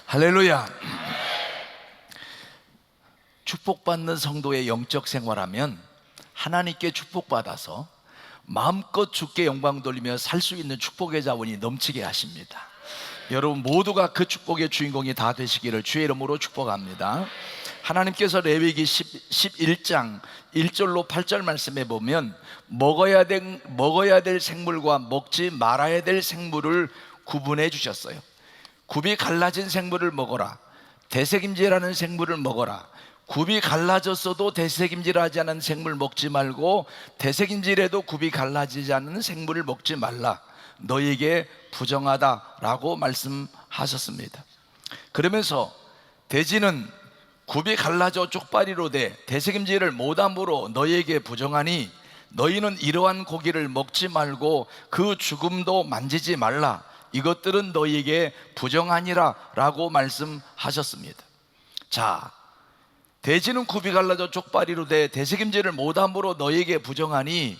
할렐루야. 축복받는 성도의 영적 생활하면 하나님께 축복받아서 마음껏 주께 영광 돌리며 살 수 있는 축복의 자원이 넘치게 하십니다. 여러분 모두가 그 축복의 주인공이 다 되시기를 주의 이름으로 축복합니다. 하나님께서 레위기 11장 1절로 8절 말씀에 보면 먹어야 될 생물과 먹지 말아야 될 생물을 구분해 주셨어요. 굽이 갈라진 생물을 먹어라, 되새김질하는 생물을 먹어라. 굽이 갈라졌어도 되새김질하지 않은 생물 먹지 말고 되새김질해도 굽이 갈라지지 않는 생물을 먹지 말라. 너에게 부정하다라고 말씀하셨습니다. 그러면서 돼지는 굽이 갈라져 쪽발이로 돼 되새김질을 못함으로 너희에게 부정하니 너희는 이러한 고기를 먹지 말고 그 죽음도 만지지 말라. 이것들은 너희에게 부정하니라 라고 말씀하셨습니다. 자, 돼지는 굽이 갈라져 쪽발이로 돼 되새김질을 못함으로 너희에게 부정하니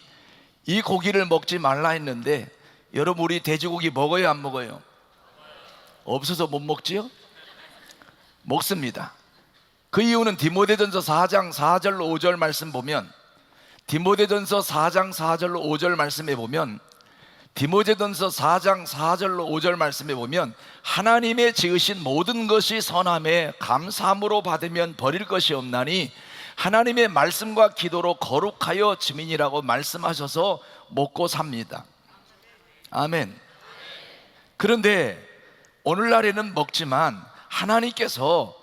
이 고기를 먹지 말라 했는데, 여러분 우리 돼지고기 먹어요 안 먹어요? 없어서 못 먹지요? 먹습니다. 그 이유는 디모데전서 4장 4절로 5절 말씀 보면, 디모데전서 4장 4절로 5절 말씀에 보면 디모데전서 4장 4절로 5절 말씀에 보면 하나님의 지으신 모든 것이 선함에 감사함으로 받으면 버릴 것이 없나니 하나님의 말씀과 기도로 거룩하여 지민이라고 말씀하셔서 먹고 삽니다. 아멘. 그런데 오늘날에는 먹지만 하나님께서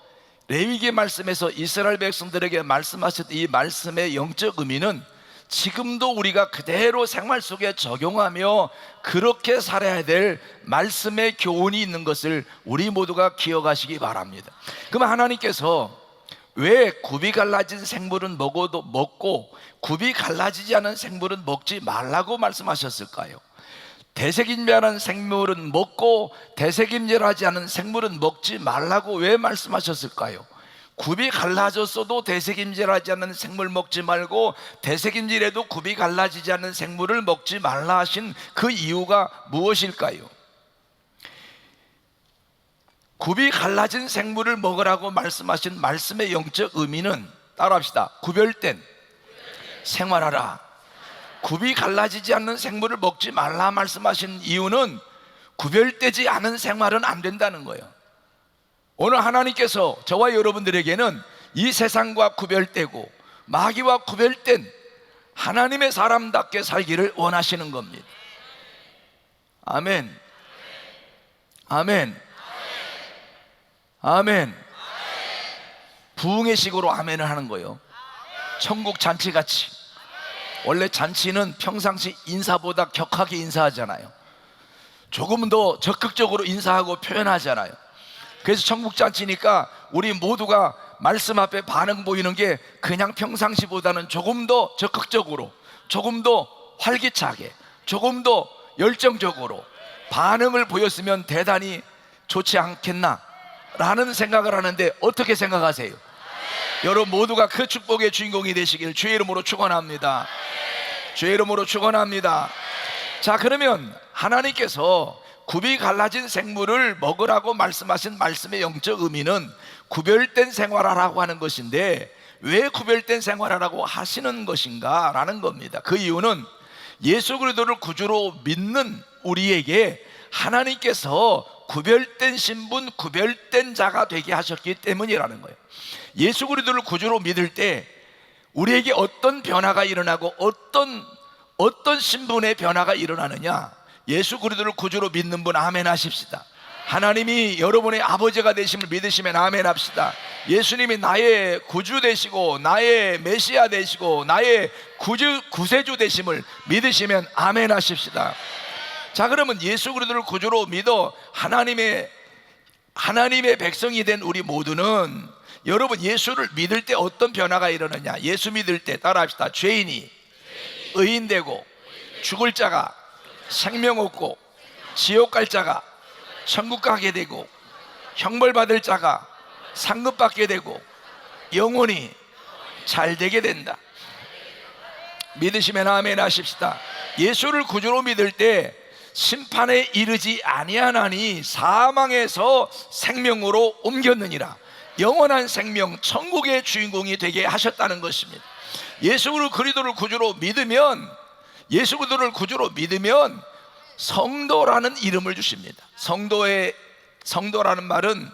레위기 말씀에서 이스라엘 백성들에게 말씀하셨던 이 말씀의 영적 의미는 지금도 우리가 그대로 생활 속에 적용하며 그렇게 살아야 될 말씀의 교훈이 있는 것을 우리 모두가 기억하시기 바랍니다. 그럼 하나님께서 왜 굽이 갈라진 생물은 먹어도 먹고 굽이 갈라지지 않은 생물은 먹지 말라고 말씀하셨을까요? 되새김질하는 생물은 먹고 되새김질하지 않은 생물은 먹지 말라고 왜 말씀하셨을까요? 굽이 갈라졌어도 되새김질하지 않는 생물 먹지 말고 되새김질해도 굽이 갈라지지 않는 생물을 먹지 말라 하신 그 이유가 무엇일까요? 굽이 갈라진 생물을 먹으라고 말씀하신 말씀의 영적 의미는, 따라합시다, 구별된 생활하라. 굽이 갈라지지 않는 생물을 먹지 말라 말씀하신 이유는 구별되지 않은 생활은 안 된다는 거예요. 오늘 하나님께서 저와 여러분들에게는 이 세상과 구별되고 마귀와 구별된 하나님의 사람답게 살기를 원하시는 겁니다. 아멘. 아멘. 아멘. 부흥의 식으로 아멘을 하는 거예요. 천국 잔치같이. 원래 잔치는 평상시 인사보다 격하게 인사하잖아요. 조금 더 적극적으로 인사하고 표현하잖아요. 그래서 천국 잔치니까 우리 모두가 말씀 앞에 반응 보이는 게 그냥 평상시보다는 조금 더 적극적으로, 조금 더 활기차게, 조금 더 열정적으로 반응을 보였으면 대단히 좋지 않겠나 라는 생각을 하는데, 어떻게 생각하세요? 여러분 모두가 그 축복의 주인공이 되시길 주의 이름으로 축원합니다. 주의 이름으로 축원합니다. 자, 그러면 하나님께서 굽이 갈라진 생물을 먹으라고 말씀하신 말씀의 영적 의미는 구별된 생활하라고 하는 것인데, 왜 구별된 생활하라고 하시는 것인가 라는 겁니다. 그 이유는 예수 그리스도를 구주로 믿는 우리에게 하나님께서 구별된 신분, 구별된 자가 되게 하셨기 때문이라는 거예요. 예수 그리스도를 구주로 믿을 때 우리에게 어떤 변화가 일어나고 어떤 신분의 변화가 일어나느냐, 예수 그리스도를 구주로 믿는 분 아멘 하십시다. 하나님이 여러분의 아버지가 되심을 믿으시면 아멘 합시다. 예수님이 나의 구주 되시고 나의 메시아 되시고 나의 구세주 되심을 믿으시면 아멘 하십시다. 자, 그러면 예수 그리스도를 구주로 믿어 하나님의 백성이 된 우리 모두는, 여러분 예수를 믿을 때 어떤 변화가 일어나냐, 예수 믿을 때 따라합시다. 죄인이 의인 되고, 죽을 자가 생명 얻고, 지옥 갈 자가 천국 가게 되고, 형벌 받을 자가 상급 받게 되고, 영혼이 잘 되게 된다. 믿으시면 아멘 하십시다. 예수를 구주로 믿을 때 심판에 이르지 아니하나니 사망에서 생명으로 옮겼느니라. 영원한 생명, 천국의 주인공이 되게 하셨다는 것입니다. 예수 그리스도를 구주로 믿으면, 예수 그리스도를 구주로 믿으면 성도라는 이름을 주십니다. 성도라는 말은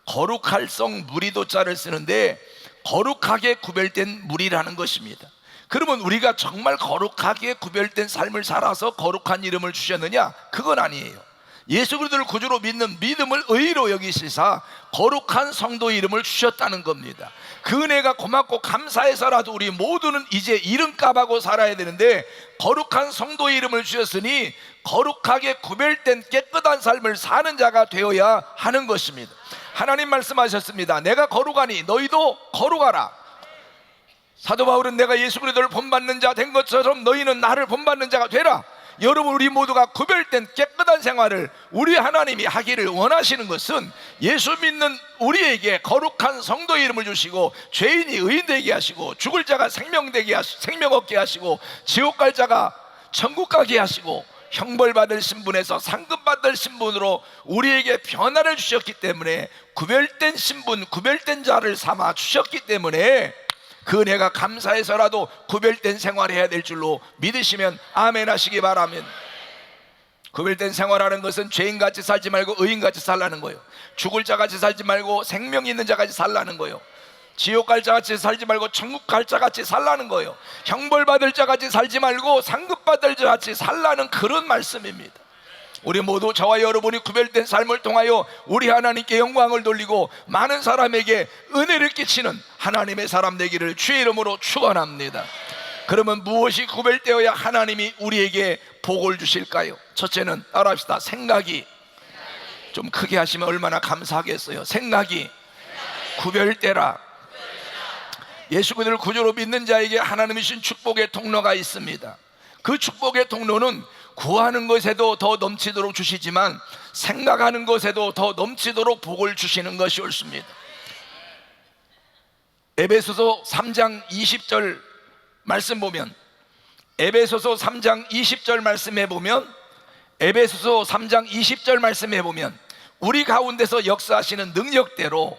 거룩할 성 무리도자를 쓰는데 거룩하게 구별된 무리라는 것입니다. 그러면 우리가 정말 거룩하게 구별된 삶을 살아서 거룩한 이름을 주셨느냐? 그건 아니에요. 예수 그리스도를 구주로 믿는 믿음을 의로 여기시사 거룩한 성도 이름을 주셨다는 겁니다. 그 은혜가 고맙고 감사해서라도 우리 모두는 이제 이름값하고 살아야 되는데, 거룩한 성도 이름을 주셨으니 거룩하게 구별된 깨끗한 삶을 사는 자가 되어야 하는 것입니다. 하나님 말씀하셨습니다. 내가 거룩하니 너희도 거룩하라. 사도 바울은 내가 예수 그리스도를 본받는 자 된 것처럼 너희는 나를 본받는 자가 되라. 여러분, 우리 모두가 구별된 깨끗한 생활을 우리 하나님이 하기를 원하시는 것은 예수 믿는 우리에게 거룩한 성도 이름을 주시고 죄인이 의인 되게 하시고 죽을 자가 생명 얻게 하시고 지옥 갈 자가 천국 가게 하시고 형벌받을 신분에서 상급받을 신분으로 우리에게 변화를 주셨기 때문에, 구별된 신분, 구별된 자를 삼아 주셨기 때문에 그 은혜가 감사해서라도 구별된 생활을 해야 될 줄로 믿으시면 아멘 하시기 바랍니다. 구별된 생활하는 것은 죄인같이 살지 말고 의인같이 살라는 거예요. 죽을 자같이 살지 말고 생명 있는 자같이 살라는 거예요. 지옥 갈 자같이 살지 말고 천국 갈 자같이 살라는 거예요. 형벌받을 자같이 살지 말고 상급받을 자같이 살라는 그런 말씀입니다. 우리 모두, 저와 여러분이 구별된 삶을 통하여 우리 하나님께 영광을 돌리고 많은 사람에게 은혜를 끼치는 하나님의 사람 되기를 주의 이름으로 축원합니다. 그러면 무엇이 구별되어야 하나님이 우리에게 복을 주실까요? 첫째는 따라합시다. 생각이, 좀 크게 하시면 얼마나 감사하겠어요. 생각이 구별되라. 예수 그리스도를 구주로 믿는 자에게 하나님이 주신 축복의 통로가 있습니다. 그 축복의 통로는 구하는 것에도 더 넘치도록 주시지만 생각하는 것에도 더 넘치도록 복을 주시는 것이 옳습니다. 에베소서 3장 20절 말씀 보면, 에베소서 3장 20절 말씀해 보면, 에베소서 3장 20절 말씀해 보면 우리 가운데서 역사하시는 능력대로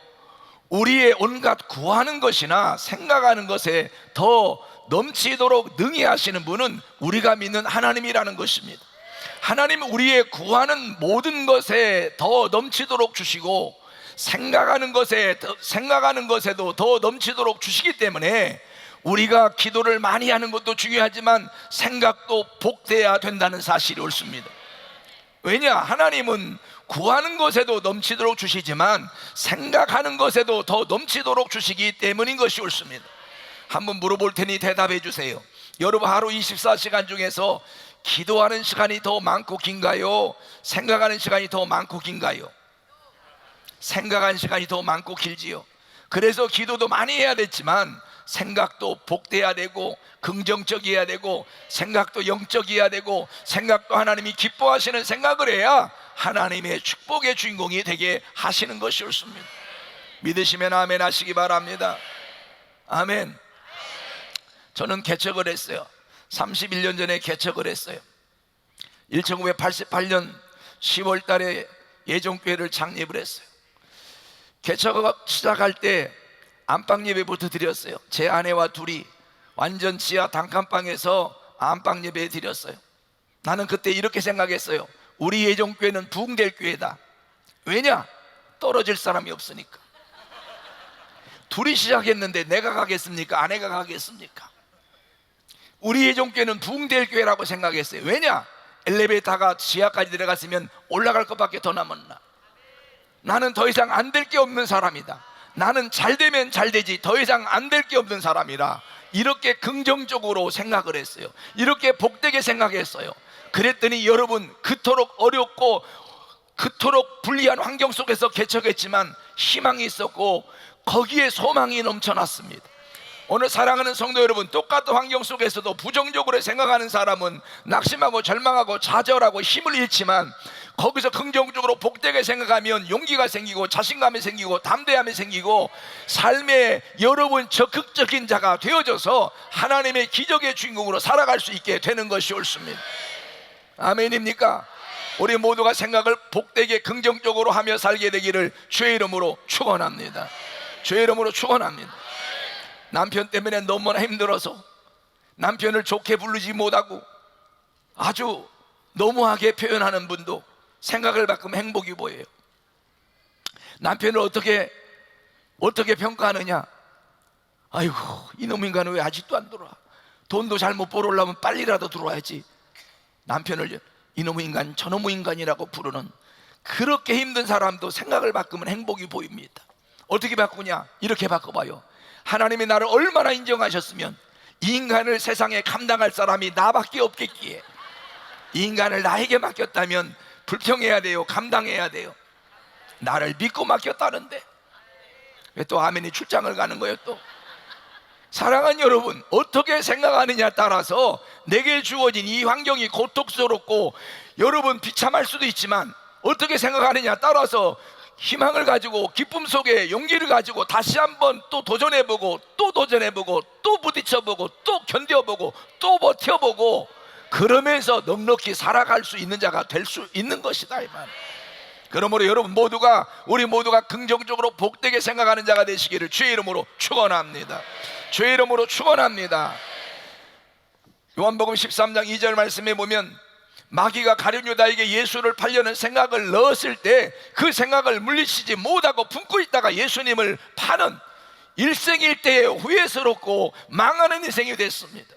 우리의 온갖 구하는 것이나 생각하는 것에 더 넘치도록 능히 하시는 분은 우리가 믿는 하나님이라는 것입니다. 하나님은 우리의 구하는 모든 것에 더 넘치도록 주시고 생각하는 것에도 더 넘치도록 주시기 때문에 우리가 기도를 많이 하는 것도 중요하지만 생각도 복돼야 된다는 사실이 옳습니다. 왜냐? 하나님은 구하는 것에도 넘치도록 주시지만 생각하는 것에도 더 넘치도록 주시기 때문인 것이 옳습니다. 한번 물어볼 테니 대답해 주세요. 여러분, 하루 24시간 중에서 기도하는 시간이 더 많고 긴가요? 생각하는 시간이 더 많고 긴가요? 생각하는 시간이 더 많고 길지요. 그래서 기도도 많이 해야 됐지만 생각도 복돼야 되고 긍정적이어야 되고 생각도 영적이어야 되고 생각도 하나님이 기뻐하시는 생각을 해야 하나님의 축복의 주인공이 되게 하시는 것이 옳습니다. 믿으시면 아멘 하시기 바랍니다. 아멘. 저는 개척을 했어요. 31년 전에 개척을 했어요. 1988년 10월 달에 예정교회를 창립을 했어요. 개척을 시작할 때 안방 예배부터 드렸어요. 제 아내와 둘이 완전 지하 단칸방에서 안방 예배 드렸어요. 나는 그때 이렇게 생각했어요. 우리 예정교회는 부흥될 교회다. 왜냐? 떨어질 사람이 없으니까. 둘이 시작했는데 내가 가겠습니까? 아내가 가겠습니까? 우리 예정교회는 부흥될 교회라고 생각했어요. 왜냐? 엘리베이터가 지하까지 들어갔으면 올라갈 것밖에 더 남았나. 나는 더 이상 안 될 게 없는 사람이다. 나는 잘 되면 잘 되지 더 이상 안 될 게 없는 사람이라 이렇게 긍정적으로 생각을 했어요. 이렇게 복되게 생각했어요. 그랬더니 여러분, 그토록 어렵고 그토록 불리한 환경 속에서 개척했지만 희망이 있었고 거기에 소망이 넘쳐났습니다. 오늘 사랑하는 성도 여러분, 똑같은 환경 속에서도 부정적으로 생각하는 사람은 낙심하고 절망하고 좌절하고 힘을 잃지만 거기서 긍정적으로 복되게 생각하면 용기가 생기고 자신감이 생기고 담대함이 생기고 삶에 여러분 적극적인 자가 되어져서 하나님의 기적의 주인공으로 살아갈 수 있게 되는 것이 옳습니다. 아멘입니까? 우리 모두가 생각을 복되게 긍정적으로 하며 살게 되기를 주의 이름으로 축원합니다. 주의 이름으로 축원합니다. 남편 때문에 너무나 힘들어서 남편을 좋게 부르지 못하고 아주 너무하게 표현하는 분도 생각을 바꾸면 행복이 보여요. 남편을 어떻게 평가하느냐? 아이고, 이놈 인간은 왜 아직도 안 들어와? 돈도 잘못 벌어오려면 빨리라도 들어와야지. 남편을 이놈의 인간, 저놈의 인간이라고 부르는 그렇게 힘든 사람도 생각을 바꾸면 행복이 보입니다. 어떻게 바꾸냐? 이렇게 바꿔봐요. 하나님이 나를 얼마나 인정하셨으면 이 인간을 세상에 감당할 사람이 나밖에 없겠기에 이 인간을 나에게 맡겼다면 불평해야 돼요? 감당해야 돼요? 나를 믿고 맡겼다는데 왜 또 아멘이 출장을 가는 거예요? 또 사랑하는 여러분, 어떻게 생각하느냐에 따라서 내게 주어진 이 환경이 고통스럽고 여러분 비참할 수도 있지만 어떻게 생각하느냐에 따라서 희망을 가지고 기쁨 속에 용기를 가지고 다시 한번 또 도전해보고 또 도전해보고 또 부딪혀보고 또 견뎌보고 또 버텨보고 그러면서 넉넉히 살아갈 수 있는 자가 될 수 있는 것이다 이 말. 그러므로 여러분 모두가, 우리 모두가 긍정적으로 복되게 생각하는 자가 되시기를 주의 이름으로 축원합니다. 주의 이름으로 축원합니다. 요한복음 13장 2절 말씀에 보면 마귀가 가룟 유다에게 예수를 팔려는 생각을 넣었을 때 그 생각을 물리치지 못하고 품고 있다가 예수님을 파는 일생일대에 후회스럽고 망하는 인생이 됐습니다.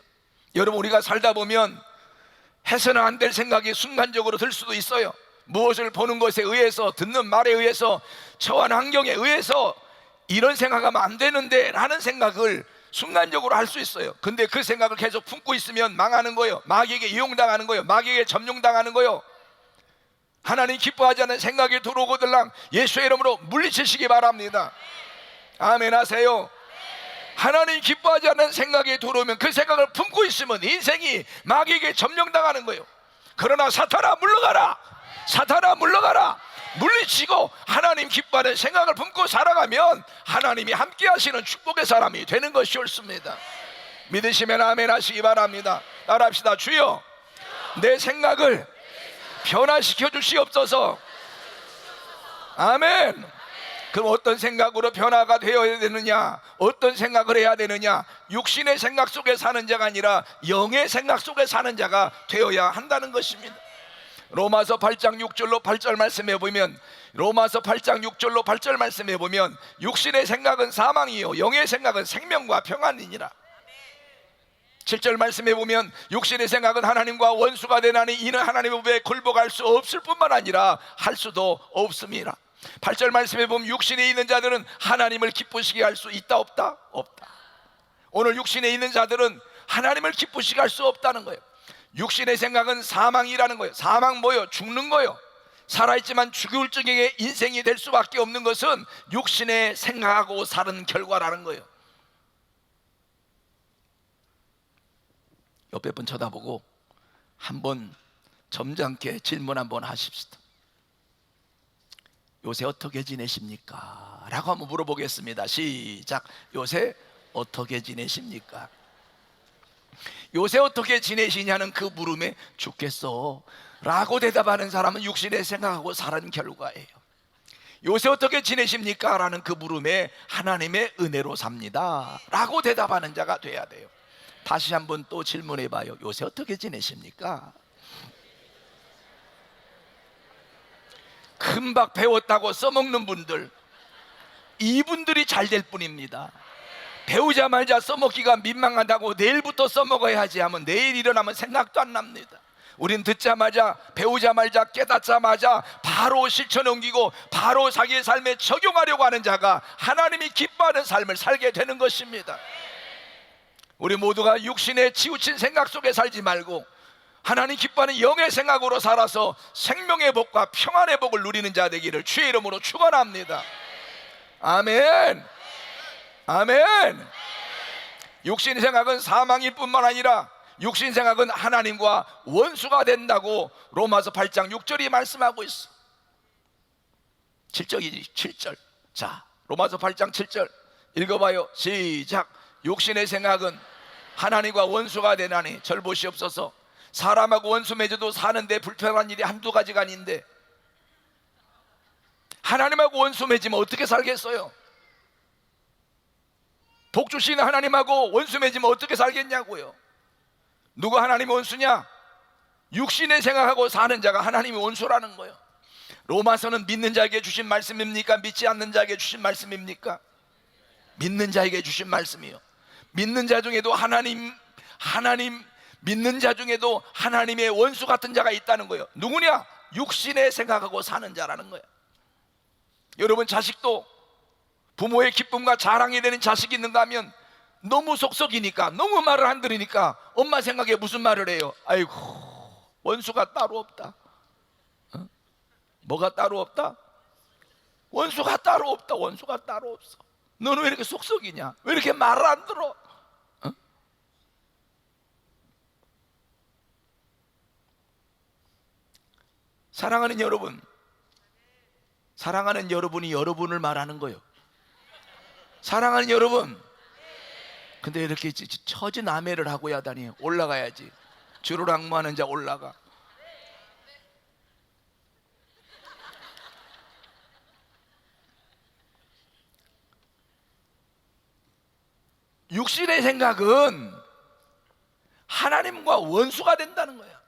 여러분, 우리가 살다 보면 해서는 안 될 생각이 순간적으로 들 수도 있어요. 무엇을 보는 것에 의해서, 듣는 말에 의해서, 처한 환경에 의해서 이런 생각하면 안 되는데 라는 생각을 순간적으로 할 수 있어요. 근데 그 생각을 계속 품고 있으면 망하는 거예요. 마귀에게 이용당하는 거예요. 마귀에게 점용당하는 거예요. 하나님 기뻐하지 않는 생각이 들어오거들랑 예수의 이름으로 물리치시기 바랍니다. 아멘 하세요. 하나님 기뻐하지 않는 생각이 들어오면 그 생각을 품고 있으면 인생이 마귀에게 점령당하는 거예요. 그러나 사탄아 물러가라, 사탄아 물러가라, 물리치고 하나님 기뻐하는 생각을 품고 살아가면 하나님이 함께 하시는 축복의 사람이 되는 것이 옳습니다. 믿으시면 아멘 하시기 바랍니다. 따라합시다. 주여, 내 생각을 변화시켜 주시옵소서. 아멘. 그럼 어떤 생각으로 변화가 되어야 되느냐? 어떤 생각을 해야 되느냐? 육신의 생각 속에 사는 자가 아니라 영의 생각 속에 사는 자가 되어야 한다는 것입니다. 로마서 8장 6절로 8절 말씀해 보면, 로마서 8장 6절로 8절 말씀해 보면 육신의 생각은 사망이요 영의 생각은 생명과 평안이니라. 7절 말씀해 보면 육신의 생각은 하나님과 원수가 되나니 이는 하나님의 법에 굴복할 수 없을 뿐만 아니라 할 수도 없음이라. 8절 말씀해 보면 육신에 있는 자들은 하나님을 기쁘시게 할 수 있다 없다? 없다. 오늘 육신에 있는 자들은 하나님을 기쁘시게 할 수 없다는 거예요. 육신의 생각은 사망이라는 거예요. 사망 뭐예요? 죽는 거예요. 살아있지만 죽을 적에 인생이 될 수밖에 없는 것은 육신의 생각하고 사는 결과라는 거예요. 옆에 분 쳐다보고 한번 점잖게 질문 한번 하십시다. 요새 어떻게 지내십니까? 라고 한번 물어보겠습니다. 시작. 요새 어떻게 지내십니까? 요새 어떻게 지내시냐는 그 물음에 죽겠어 라고 대답하는 사람은 육신의 생각하고 사는 결과예요. 요새 어떻게 지내십니까? 라는 그 물음에 하나님의 은혜로 삽니다 라고 대답하는 자가 돼야 돼요. 다시 한번 또 질문해 봐요. 요새 어떻게 지내십니까? 금방 배웠다고 써먹는 분들, 이분들이 잘 될 뿐입니다. 배우자마자 써먹기가 민망하다고 내일부터 써먹어야지 하면 내일 일어나면 생각도 안 납니다. 우린 듣자마자, 배우자마자, 깨닫자마자 바로 실천에 옮기고 바로 자기의 삶에 적용하려고 하는 자가 하나님이 기뻐하는 삶을 살게 되는 것입니다. 우리 모두가 육신에 치우친 생각 속에 살지 말고 하나님 기뻐하는 영의 생각으로 살아서 생명의 복과 평안의 복을 누리는 자 되기를 주의 이름으로 축원합니다. 아멘. 아멘. 육신 생각은 사망일 뿐만 아니라 육신 생각은 하나님과 원수가 된다고 로마서 8장 6절이 말씀하고 있어. 7절이지, 7절. 자, 로마서 8장 7절 읽어봐요. 시작. 육신의 생각은 하나님과 원수가 되나니 절 보시옵소서. 사람하고 원수 맺어도 사는데 불편한 일이 한두 가지가 아닌데 하나님하고 원수 맺으면 어떻게 살겠어요? 복 주시는 하나님하고 원수 맺으면 어떻게 살겠냐고요. 누가 하나님의 원수냐? 육신의 생각하고 사는 자가 하나님의 원수라는 거예요. 로마서는 믿는 자에게 주신 말씀입니까? 믿지 않는 자에게 주신 말씀입니까? 믿는 자에게 주신 말씀이요. 믿는 자 중에도 하나님 믿는 자 중에도 하나님의 원수 같은 자가 있다는 거예요. 누구냐? 육신의 생각하고 사는 자라는 거예요. 여러분, 자식도 부모의 기쁨과 자랑이 되는 자식이 있는가 하면 너무 속썩이니까, 너무 말을 안 들으니까 엄마 생각에 무슨 말을 해요? 아이고, 원수가 따로 없다. 뭐가 따로 없다? 원수가 따로 없다. 원수가 따로 없어. 너는 왜 이렇게 속썩이냐? 왜 이렇게 말을 안 들어? 사랑하는 여러분, 사랑하는 여러분이 여러분을 말하는 거예요. 사랑하는 여러분, 근데 이렇게 처지나매를 하고 야다니. 올라가야지. 주를 앙모하는 자 올라가. 육신의 생각은 하나님과 원수가 된다는 거예요.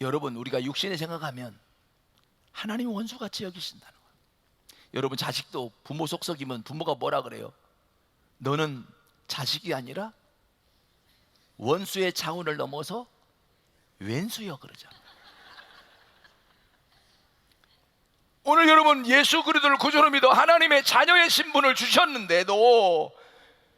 여러분, 우리가 육신의 생각하면 하나님이 원수같이 여기신다는 거예요. 여러분, 자식도 부모 속썩이면 부모가 뭐라 그래요? 너는 자식이 아니라 원수의 차원을 넘어서 왼수여 그러잖아요. 오늘 여러분, 예수 그리스도를 구주로 믿어 하나님의 자녀의 신분을 주셨는데도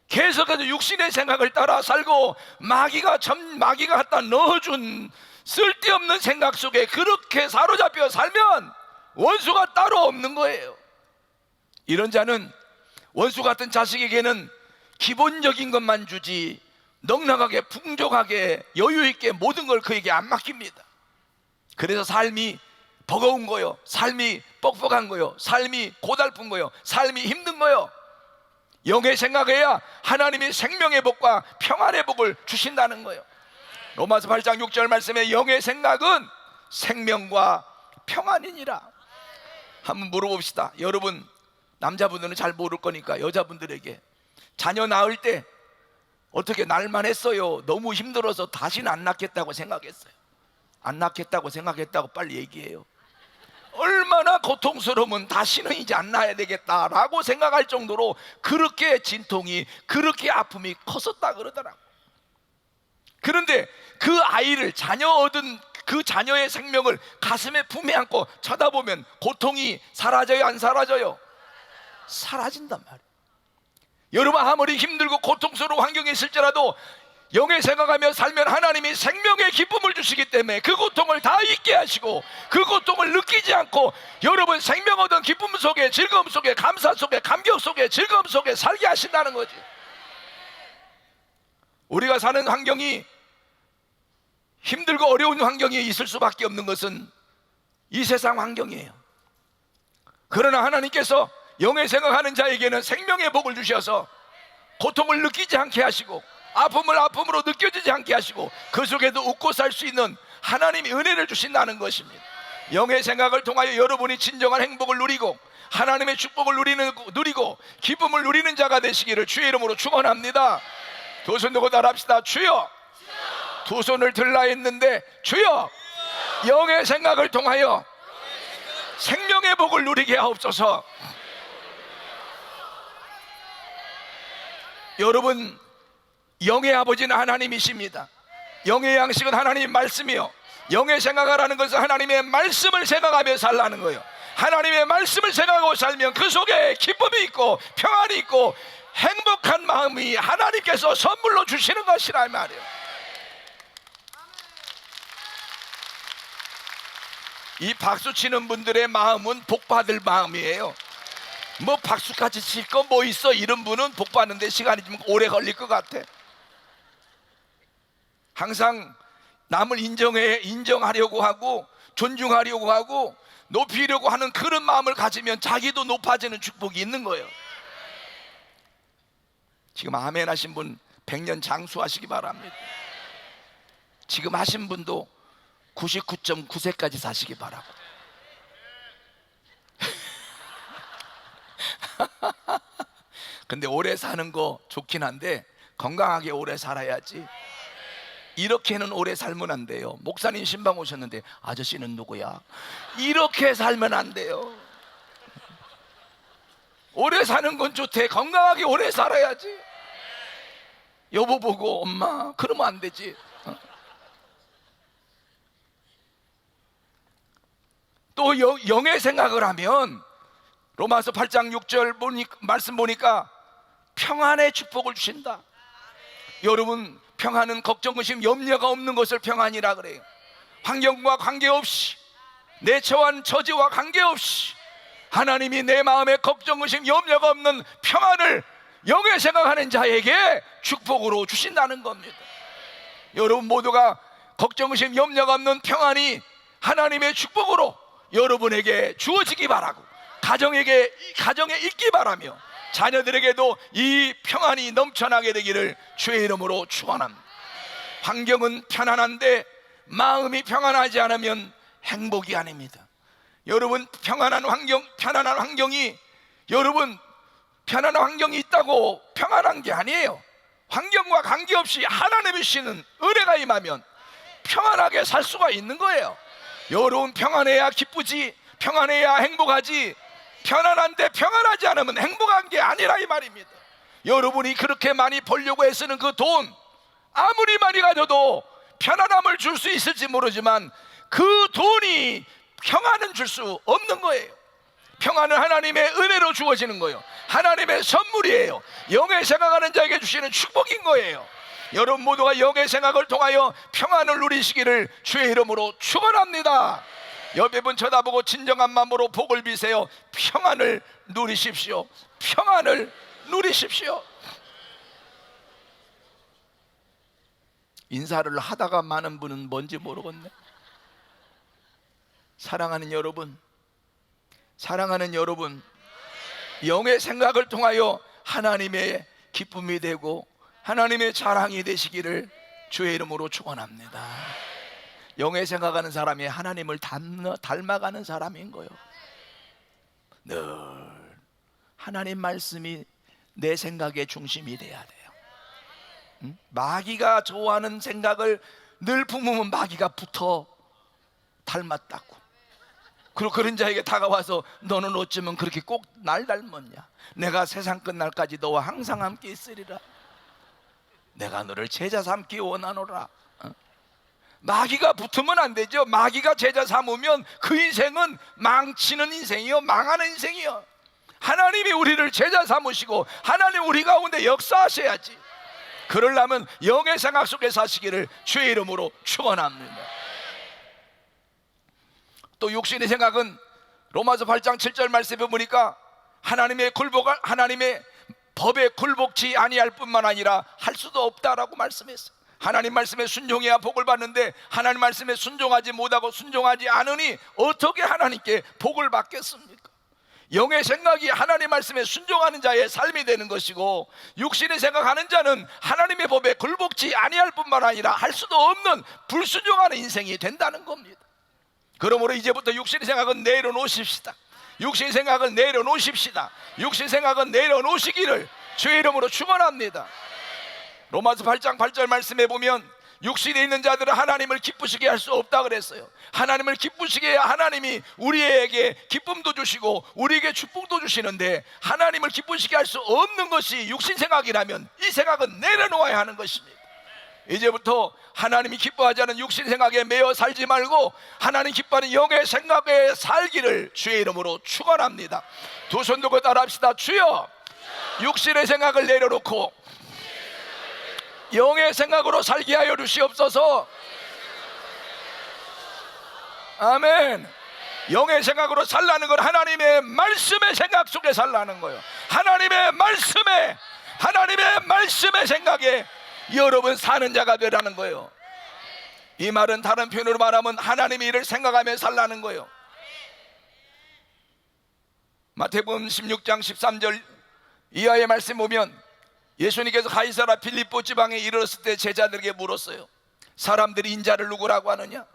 계속해서 육신의 생각을 따라 살고 마귀가 갖다 넣어준 쓸데없는 생각 속에 그렇게 사로잡혀 살면 원수가 따로 없는 거예요. 이런 자는 원수 같은 자식에게는 기본적인 것만 주지 넉넉하게 풍족하게 여유 있게 모든 걸 그에게 안 맡깁니다. 그래서 삶이 버거운 거요, 삶이 뻑뻑한 거요, 삶이 고달픈 거요, 삶이 힘든 거요. 영의 생각해야 하나님이 생명의 복과 평안의 복을 주신다는 거예요. 로마서 8장 6절 말씀에 영의 생각은 생명과 평안이니라. 한번 물어봅시다. 여러분, 남자분들은 잘 모를 거니까 여자분들에게 자녀 낳을 때 어떻게 낳을만 했어요? 너무 힘들어서 다시는 안 낳겠다고 생각했어요? 안 낳겠다고 생각했다고 빨리 얘기해요. 얼마나 고통스러우면 다시는 이제 안 낳아야 되겠다라고 생각할 정도로 그렇게 진통이, 그렇게 아픔이 컸었다 그러더라고. 그런데 그 아이를, 자녀 얻은 그 자녀의 생명을 가슴에 품에 안고 쳐다보면 고통이 사라져요, 안 사라져요? 사라진단 말이에요. 여러분, 아무리 힘들고 고통스러운 환경에 있을지라도 영의 생각하며 살면 하나님이 생명의 기쁨을 주시기 때문에 그 고통을 다 잊게 하시고 그 고통을 느끼지 않고 여러분 생명 얻은 기쁨 속에, 즐거움 속에, 감사 속에, 감격 속에, 즐거움 속에 살게 하신다는 거지. 우리가 사는 환경이 힘들고 어려운 환경이 있을 수밖에 없는 것은 이 세상 환경이에요. 그러나 하나님께서 영의 생각하는 자에게는 생명의 복을 주셔서 고통을 느끼지 않게 하시고 아픔을 아픔으로 느껴지지 않게 하시고 그 속에도 웃고 살 수 있는 하나님이 은혜를 주신다는 것입니다. 영의 생각을 통하여 여러분이 진정한 행복을 누리고 하나님의 축복을 누리고 기쁨을 누리는 자가 되시기를 주의 이름으로 축원합니다. 두 손 들고 따라합시다. 주여. 두 손을 들라 했는데 주여, 영의 생각을 통하여 생명의 복을 누리게 하옵소서. 여러분, 영의 아버지는 하나님이십니다. 영의 양식은 하나님의 말씀이요, 영의 생각하라는 것은 하나님의 말씀을 생각하며 살라는 거예요. 하나님의 말씀을 생각하고 살면 그 속에 기쁨이 있고 평안이 있고 행복한 마음이 하나님께서 선물로 주시는 것이라 말이에요. 이 박수 치는 분들의 마음은 복 받을 마음이에요. 뭐 박수까지 칠 거 뭐 있어? 이런 분은 복 받는데 시간이 좀 오래 걸릴 것 같아. 항상 남을 인정하려고 하고 존중하려고 하고 높이려고 하는 그런 마음을 가지면 자기도 높아지는 축복이 있는 거예요. 지금 아멘 하신 분 100년 장수하시기 바랍니다. 지금 하신 분도 99.9세까지 사시기 바라고. 근데 오래 사는 거 좋긴 한데 건강하게 오래 살아야지. 이렇게는 오래 살면 안 돼요. 목사님 신방 오셨는데 아저씨는 누구야? 이렇게 살면 안 돼요. 오래 사는 건 좋대. 건강하게 오래 살아야지. 여보 보고 엄마 그러면 안 되지. 또 영의 생각을 하면 로마서 8장 6절 말씀 보니까 평안의 축복을 주신다. 여러분, 평안은 걱정, 의심, 염려가 없는 것을 평안이라 그래요. 환경과 관계없이, 내 처한 처지와 관계없이 하나님이 내 마음에 걱정, 의심, 염려가 없는 평안을 영의 생각하는 자에게 축복으로 주신다는 겁니다. 여러분 모두가 걱정, 의심, 염려가 없는 평안이 하나님의 축복으로 여러분에게 주어지기 바라고, 가정에 있기 바라며 자녀들에게도 이 평안이 넘쳐나게 되기를 주의 이름으로 축원합니다. 환경은 편안한데 마음이 평안하지 않으면 행복이 아닙니다. 여러분, 편안한 환경이 여러분 편안한 환경이 있다고 평안한 게 아니에요. 환경과 관계없이 하나님이 주시는 은혜가 임하면 평안하게 살 수가 있는 거예요. 여러분, 평안해야 기쁘지, 평안해야 행복하지, 편안한데 평안하지 않으면 행복한 게 아니라 이 말입니다. 여러분이 그렇게 많이 벌려고 애쓰는 그 돈, 아무리 많이 가져도 편안함을 줄 수 있을지 모르지만 그 돈이 평안은 줄 수 없는 거예요. 평안은 하나님의 은혜로 주어지는 거예요. 하나님의 선물이에요. 영의 생각하는 자에게 주시는 축복인 거예요. 여러분 모두가 영의 생각을 통하여 평안을 누리시기를 주의 이름으로 축원합니다. 옆에 분 쳐다보고 진정한 마음으로 복을 비세요. 평안을 누리십시오. 평안을 누리십시오. 인사를 하다가 많은 분은 뭔지 모르겠네. 사랑하는 여러분, 영의 생각을 통하여 하나님의 기쁨이 되고 하나님의 자랑이 되시기를 주의 이름으로 축원합니다. 영의 생각하는 사람이 하나님을 닮아가는 사람인 거예요. 늘 하나님 말씀이 내 생각의 중심이 돼야 돼요. 마귀가 좋아하는 생각을 늘 품으면 마귀가 붙어 닮았다고. 그리고 그런 자에게 다가와서 너는 어쩌면 그렇게 꼭 날 닮았냐? 내가 세상 끝날까지 너와 항상 함께 있으리라. 내가 너를 제자 삼기 원하노라. 마귀가 붙으면 안 되죠. 마귀가 제자 삼으면 그 인생은 망치는 인생이요, 망하는 인생이요. 하나님이 우리를 제자 삼으시고 하나님 우리 가운데 역사하셔야지. 그러려면 영의 생각 속에 사시기를 주의 이름으로 축원합니다. 또 육신의 생각은 로마서 8장 7절 말씀에 보니까 하나님의 법에 굴복치 아니할 뿐만 아니라 할 수도 없다라고 말씀했어요. 하나님 말씀에 순종해야 복을 받는데 하나님 말씀에 순종하지 못하고 순종하지 않으니 어떻게 하나님께 복을 받겠습니까? 영의 생각이 하나님 말씀에 순종하는 자의 삶이 되는 것이고, 육신의 생각하는 자는 하나님의 법에 굴복치 아니할 뿐만 아니라 할 수도 없는 불순종하는 인생이 된다는 겁니다. 그러므로 이제부터 육신의 생각은 내려놓으십시다. 육신의 생각은 내려놓으십시다. 육신의 생각은 내려놓으시기를 주의 이름으로 축원합니다. 로마서 8장 8절 말씀에 보면 육신에 있는 자들은 하나님을 기쁘시게 할 수 없다 그랬어요. 하나님을 기쁘시게 해야 하나님이 우리에게 기쁨도 주시고 우리에게 축복도 주시는데, 하나님을 기쁘시게 할 수 없는 것이 육신 생각이라면 이 생각은 내려놓아야 하는 것입니다. 이제부터 하나님이 기뻐하지 않은 육신 생각에 매여 살지 말고 하나님 기뻐하는 영의 생각에 살기를 주의 이름으로 축원합니다. 두 손 들고 따라합시다. 주여, 육신의 생각을 내려놓고 영의 생각으로 살게 하여 주시옵소서. 아멘. 영의 생각으로 살라는 건 하나님의 말씀의 생각 속에 살라는 거예요. 하나님의 말씀의 생각에 여러분 사는 자가 되라는 거예요. 이 말은 다른 표현으로 말하면 하나님의 일을 생각하며 살라는 거예요. 마태복음 16장 13절 이하의 말씀 보면 예수님께서 가이사라 빌립보 지방에 이르렀을 때 제자들에게 물었어요. 사람들이 인자를 누구라고 하느냐?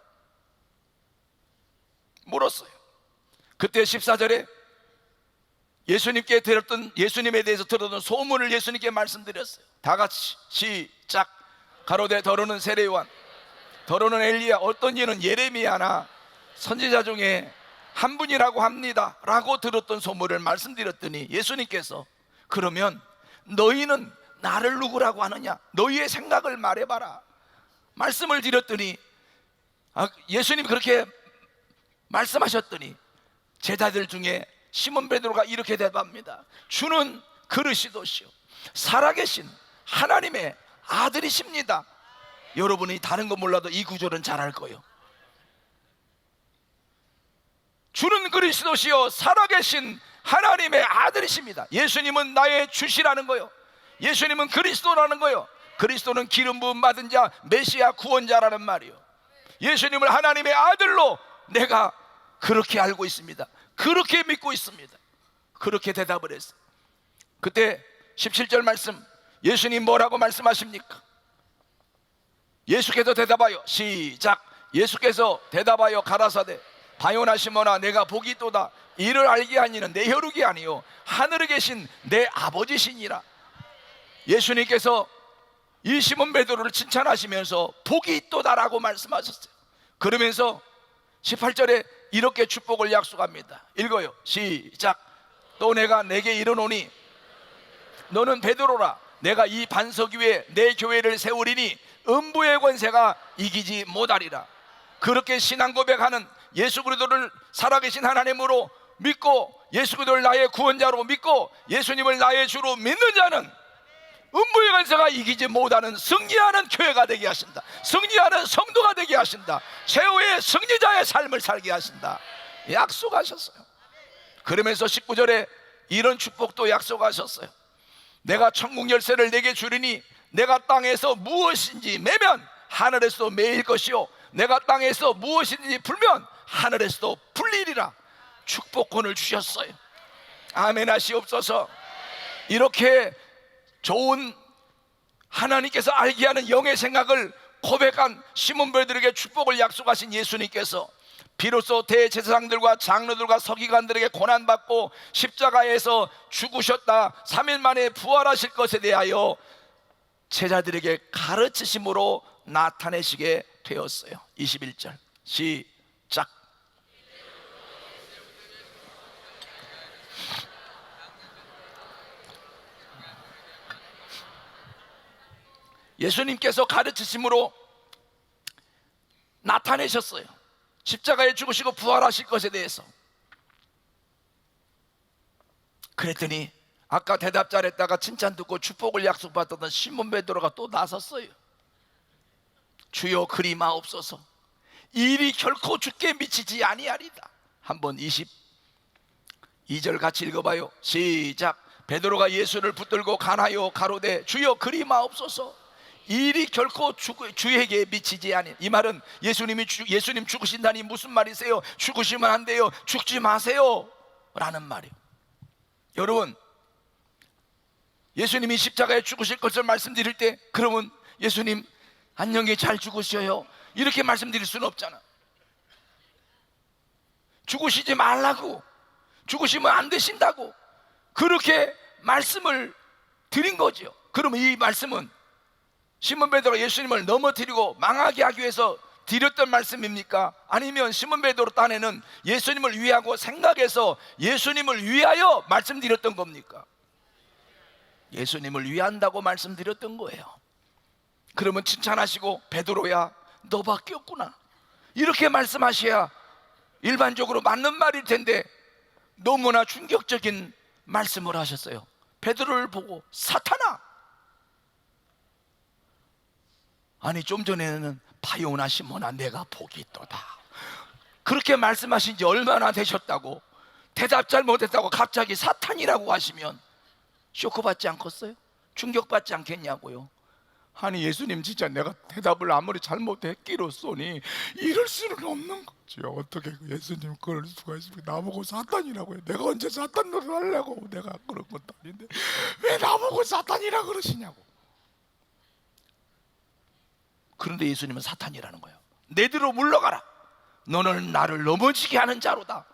물었어요. 그때 14절에 예수님께 들었던, 예수님에 대해서 들었던 소문을 예수님께 말씀드렸어요. 다 같이 시작. 가로되 더러는 세례요한, 더러는 엘리야, 어떤 이는 예레미야나 선지자 중에 한 분이라고 합니다 라고 들었던 소문을 말씀드렸더니 예수님께서 그러면 너희는 나를 누구라고 하느냐? 너희의 생각을 말해봐라 말씀을 드렸더니 예수님이 그렇게 말씀하셨더니 제자들 중에 시몬 베드로가 이렇게 대답합니다. 주는 그리스도시요 살아계신 하나님의 아들이십니다. 여러분이 다른 거 몰라도 이 구절은 잘 알 거예요. 주는 그리스도시요 살아계신 하나님의 아들이십니다. 예수님은 나의 주시라는 거요. 예수님은 그리스도라는 거요. 그리스도는 기름 부음 받은 자, 메시아 구원자라는 말이요. 예수님을 하나님의 아들로 내가 그렇게 알고 있습니다. 그렇게 믿고 있습니다. 그렇게 대답을 했어요. 그때 17절 말씀, 예수님 뭐라고 말씀하십니까? 예수께서 대답하여 시작. 예수께서 대답하여 가라사대 바요나 시몬아 내가 복이 있도다. 이를 알게 하니는 내 혈육이 아니요 하늘에 계신 내 아버지시니라. 예수님께서 이 시몬 베드로를 칭찬하시면서 복이 있도다라고 말씀하셨어요. 그러면서 18절에 이렇게 축복을 약속합니다. 읽어요. 시작. 또 내가 내게 이르노니 너는 베드로라. 내가 이 반석 위에 내 교회를 세우리니 음부의 권세가 이기지 못하리라. 그렇게 신앙 고백하는 예수 그리스도를 살아계신 하나님으로 믿고 예수 그리스도를 나의 구원자로 믿고 예수님을 나의 주로 믿는 자는 음부의 권세가 이기지 못하는 승리하는 교회가 되게 하신다. 승리하는 성도가 되게 하신다. 최후의 승리자의 삶을 살게 하신다. 약속하셨어요. 그러면서 19절에 이런 축복도 약속하셨어요. 내가 천국 열쇠를 내게 주리니 내가 땅에서 무엇인지 매면 하늘에서도 매일 것이요 내가 땅에서 무엇인지 풀면 하늘에서도 풀리리라. 축복권을 주셨어요. 아멘 하시옵소서. 이렇게 좋은 하나님께서 알게 하는 영의 생각을 고백한 시몬 베드로에게 축복을 약속하신 예수님께서 비로소 대제사장들과 장로들과 서기관들에게 고난받고 십자가에서 죽으셨다 3일 만에 부활하실 것에 대하여 제자들에게 가르치심으로 나타내시게 되었어요. 21절 시작. 예수님께서 가르치심으로 나타내셨어요. 십자가에 죽으시고 부활하실 것에 대해서. 그랬더니 아까 대답 잘했다가 칭찬 듣고 축복을 약속받았던 시몬 베드로가 또 나섰어요. 주여 그리 마옵소서. 이 일이 결코 주께 미치지 아니하리다. 한번 22절 같이 읽어봐요. 시작. 베드로가 예수를 붙들고 가나요 가로되 주여 그리 마옵소서. 이 일이 결코 주에게 미치지 아니. 이 말은 예수님 죽으신다니 무슨 말이세요? 죽으시면 안 돼요. 죽지 마세요 라는 말이에요. 여러분, 예수님이 십자가에 죽으실 것을 말씀드릴 때 그러면 예수님 안녕히 잘 죽으셔요 이렇게 말씀드릴 수는 없잖아. 죽으시지 말라고, 죽으시면 안 되신다고 그렇게 말씀을 드린 거죠. 그러면 이 말씀은 시몬 베드로가 예수님을 넘어뜨리고 망하게 하기 위해서 드렸던 말씀입니까? 아니면 시몬 베드로 딴에는 예수님을 위하고 생각해서 예수님을 위하여 말씀드렸던 겁니까? 예수님을 위한다고 말씀드렸던 거예요. 그러면 칭찬하시고 베드로야 너밖에 없구나 이렇게 말씀하셔야 일반적으로 맞는 말일 텐데 너무나 충격적인 말씀을 하셨어요. 베드로를 보고 사탄아, 아니 좀 전에는 바요나 시몬아 내가 복이 있도다 그렇게 말씀하신 지 얼마나 되셨다고 대답 잘 못했다고 갑자기 사탄이라고 하시면 쇼크받지 않겠어요? 충격받지 않겠냐고요. 아니 예수님, 진짜 내가 대답을 아무리 잘못했기로써니 이럴 수는 없는 거죠. 어떻게 예수님 그럴 수가 있습니까? 나보고 사탄이라고 해요. 내가 언제 사탄 노릇 하려고, 내가 그런 것도 아닌데 왜 나보고 사탄이라 그러시냐고. 그런데 예수님은 사탄이라는 거예요. 내 뒤로 물러가라, 너는 나를 넘어지게 하는 자로다.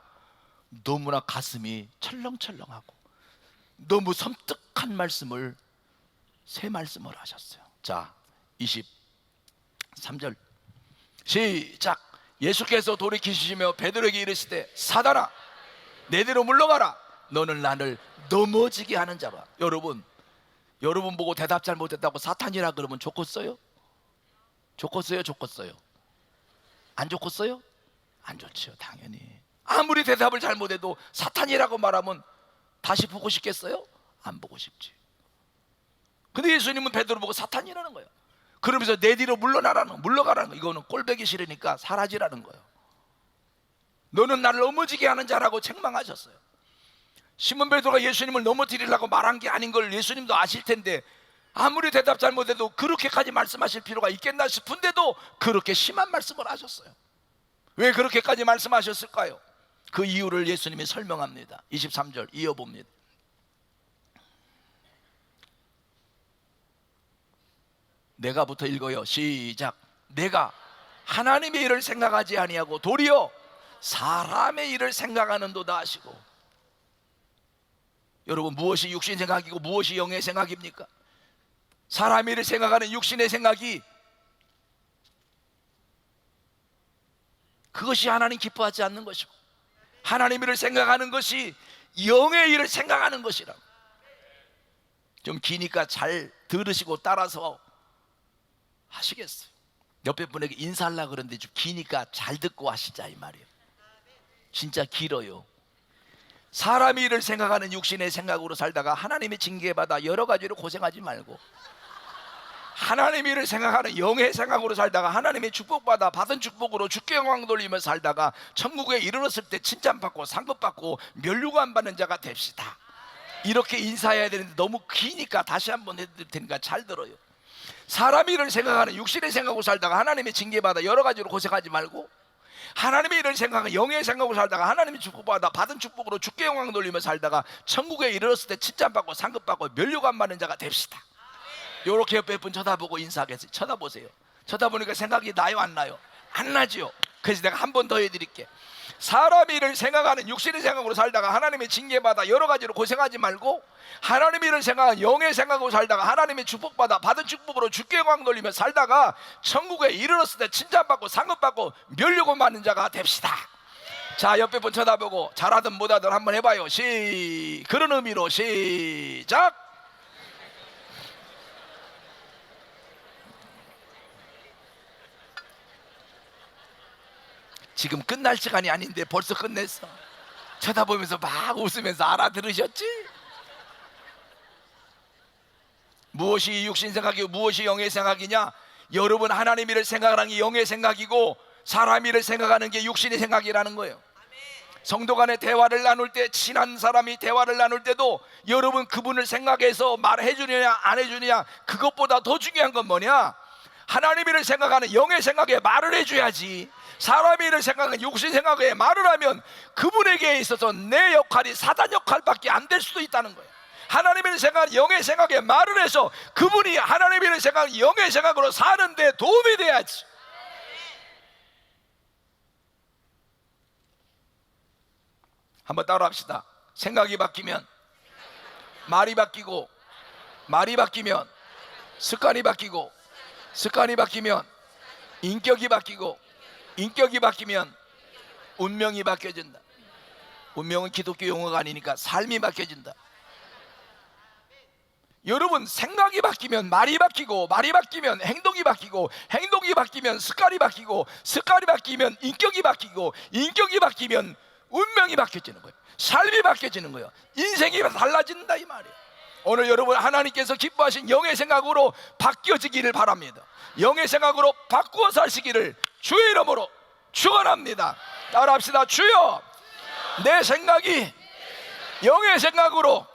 너무나 가슴이 철렁철렁하고 너무 섬뜩한 말씀을, 세 말씀을 하셨어요. 자, 23절 시작. 예수께서 돌이키시며 베드로에게 이르시되 사단아, 내 뒤로 물러가라, 너는 나를 넘어지게 하는 자라. 여러분 보고 대답 잘못했다고 사탄이라 그러면 좋겠어요? 좋겠어요? 안 좋겠어요? 안 좋지요, 당연히. 아무리 대답을 잘못해도 사탄이라고 말하면 다시 보고 싶겠어요? 안 보고 싶지. 근데 예수님은 베드로 보고 사탄이라는 거예요. 그러면서 내 뒤로 물러가라는 거예요. 이거는 꼴보기 싫으니까 사라지라는 거예요. 너는 나를 넘어지게 하는 자라고 책망하셨어요. 시몬 베드로가 예수님을 넘어뜨리려고 말한 게 아닌 걸 예수님도 아실 텐데 아무리 대답 잘못해도 그렇게까지 말씀하실 필요가 있겠나 싶은데도 그렇게 심한 말씀을 하셨어요. 왜 그렇게까지 말씀하셨을까요? 그 이유를 예수님이 설명합니다. 23절 이어봅니다. 내가부터 읽어요. 시작. 내가 하나님의 일을 생각하지 아니하고 도리어 사람의 일을 생각하는도다 하시고. 여러분, 무엇이 육신 생각이고 무엇이 영의 생각입니까? 사람의 일을 생각하는 육신의 생각이, 그것이 하나님 기뻐하지 않는 것이고, 하나님의 일을 생각하는 것이 영의 일을 생각하는 것이라. 좀 기니까 잘 들으시고 따라서 하시겠어요? 옆에 분에게 인사하려고 그러는데 좀 기니까 잘 듣고 하시자, 이 말이에요. 진짜 길어요. 사람의 일을 생각하는 육신의 생각으로 살다가 하나님의 징계받아 여러 가지로 고생하지 말고, 하나님의 일을 생각하는 영의 생각으로 살다가 하나님의 축복받아 받은 축복으로 주께 영광 돌리며 살다가 천국에 이르렀을 때 칭찬받고 상급받고 면류관 받는 자가 됩시다. 이렇게 인사해야 되는데 너무 기니까 다시 한번 해드릴 테니까 잘 들어요. 사람의 일을 생각하는 육신의 생각으로 살다가 하나님의 징계받아 여러 가지로 고생하지 말고, 하나님의 일을 생각하는 영의 생각으로 살다가 하나님의 축복받아 받은 축복으로 주께 영광 돌리며 살다가 천국에 이르렀을 때 칭찬받고 상급받고 면류관 받는 자가 됩시다. 이렇게 옆에 분 쳐다보고 인사하겠어요. 쳐다보세요. 쳐다보니까 생각이 나요, 안 나요? 안 나지요. 그래서 내가 한 번 더 해드릴게. 사람의 일을 생각하는 육신의 생각으로 살다가 하나님의 징계받아 여러 가지로 고생하지 말고, 하나님의 일을 생각하는 영의 생각으로 살다가 하나님의 축복받아 받은 축복으로 주께 영광 돌리며 살다가 천국에 이르렀을 때 칭찬받고 상급받고 면류관 받는 자가 됩시다. 자, 옆에 분 쳐다보고 잘하든 못하든 한번 해봐요. 그런 의미로 시작. 지금 끝날 시간이 아닌데 벌써 끝냈어. 쳐다보면서 막 웃으면서 알아들으셨지? 무엇이 육신 생각이고 무엇이 영의 생각이냐? 여러분, 하나님 일을 생각하는 게 영의 생각이고 사람 일을 생각하는 게 육신의 생각이라는 거예요. 성도 간의 대화를 나눌 때, 친한 사람이 대화를 나눌 때도 여러분 그분을 생각해서 말해 주느냐 안 해주느냐, 그것보다 더 중요한 건 뭐냐? 하나님 일을 생각하는 영의 생각에 말을 해줘야지. 사람의 일을 생각하는 육신 생각에 말을 하면 그분에게 있어서 내 역할이 사단 역할밖에 안 될 수도 있다는 거예요. 하나님의 일을 생각하는 영의 생각에 말을 해서 그분이 하나님의 일을 생각하는 영의 생각으로 사는데 도움이 돼야지. 한번 따라 합시다. 생각이 바뀌면 말이 바뀌고, 말이 바뀌면 습관이 바뀌고, 습관이 바뀌면 인격이 바뀌고, 인격이 바뀌면 운명이 바뀌어진다. 운명은 기독교 용어가 아니니까 삶이 바뀌어진다. 여러분, 생각이 바뀌면 말이 바뀌고, 말이 바뀌면 행동이 바뀌고, 행동이 바뀌면 습관이 바뀌고, 습관이 바뀌면 인격이 바뀌고, 인격이 바뀌면 운명이 바뀌어지는 거예요. 삶이 바뀌어지는 거예요. 인생이 달라진다, 이 말이에요. 오늘 여러분, 하나님께서 기뻐하신 영의 생각으로 바뀌어지기를 바랍니다. 영의 생각으로 바꾸어 사시기를 주의 이름으로 축원합니다. 따라합시다. 주여, 내 생각이 영의 생각으로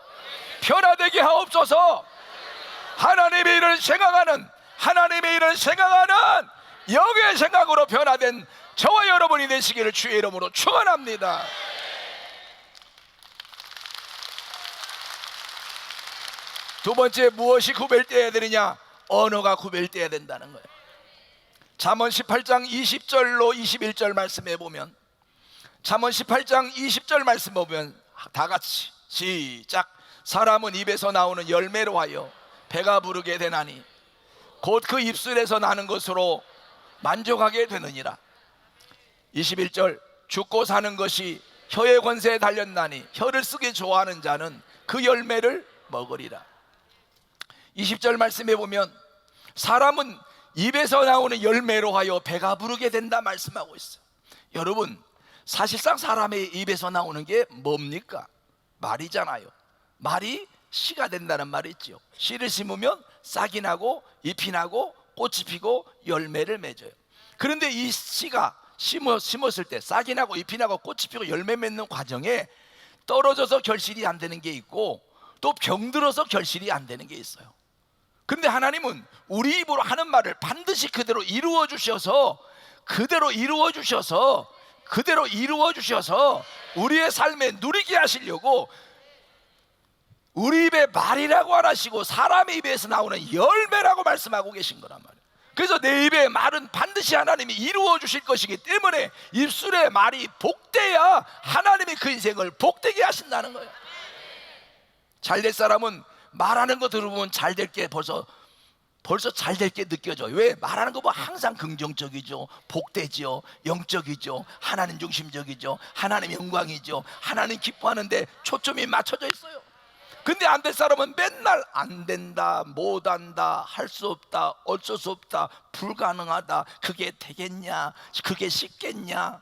변화되게 하옵소서. 하나님의 일을 생각하는, 하나님의 일을 생각하는 영의 생각으로 변화된 저와 여러분이 되시기를 주의 이름으로 축원합니다. 두 번째, 무엇이 구별되어야 되느냐? 언어가 구별되어야 된다는 거예요. 잠언 18장 20절로 21절 말씀해 보면, 잠언 18장 20절 말씀 보면 다 같이 시작. 사람은 입에서 나오는 열매로 하여 배가 부르게 되나니 곧 그 입술에서 나는 것으로 만족하게 되느니라. 21절, 죽고 사는 것이 혀의 권세에 달렸나니 혀를 쓰기 좋아하는 자는 그 열매를 먹으리라. 20절 말씀해 보면 사람은 입에서 나오는 열매로 하여 배가 부르게 된다 말씀하고 있어요. 여러분, 사실상 사람의 입에서 나오는 게 뭡니까? 말이잖아요. 말이 씨가 된다는 말이 있죠. 씨를 심으면 싹이 나고 잎이 나고 꽃이 피고 열매를 맺어요. 그런데 이 씨가 심었을 때 싹이 나고 잎이 나고 꽃이 피고 열매 맺는 과정에 떨어져서 결실이 안 되는 게 있고 또 병들어서 결실이 안 되는 게 있어요. 그런데 하나님은 우리 입으로 하는 말을 반드시 그대로 이루어 주셔서 우리의 삶에 누리게 하시려고 우리 입에 말이라고 안 하시고 사람의 입에서 나오는 열매라고 말씀하고 계신 거란 말이에요. 그래서 내 입의 말은 반드시 하나님이 이루어 주실 것이기 때문에 입술의 말이 복돼야 하나님이 그 인생을 복되게 하신다는 거예요. 잘될 사람은 말하는 거 들어보면 잘 될 게 벌써 잘 될 게 느껴져요. 왜? 말하는 거 보면 항상 긍정적이죠, 복되죠, 영적이죠, 하나님 중심적이죠, 하나님 영광이죠, 하나님 기뻐하는데 초점이 맞춰져 있어요. 근데 안 될 사람은 맨날 안 된다, 못한다, 할 수 없다, 어쩔 수 없다, 불가능하다, 그게 되겠냐, 그게 쉽겠냐,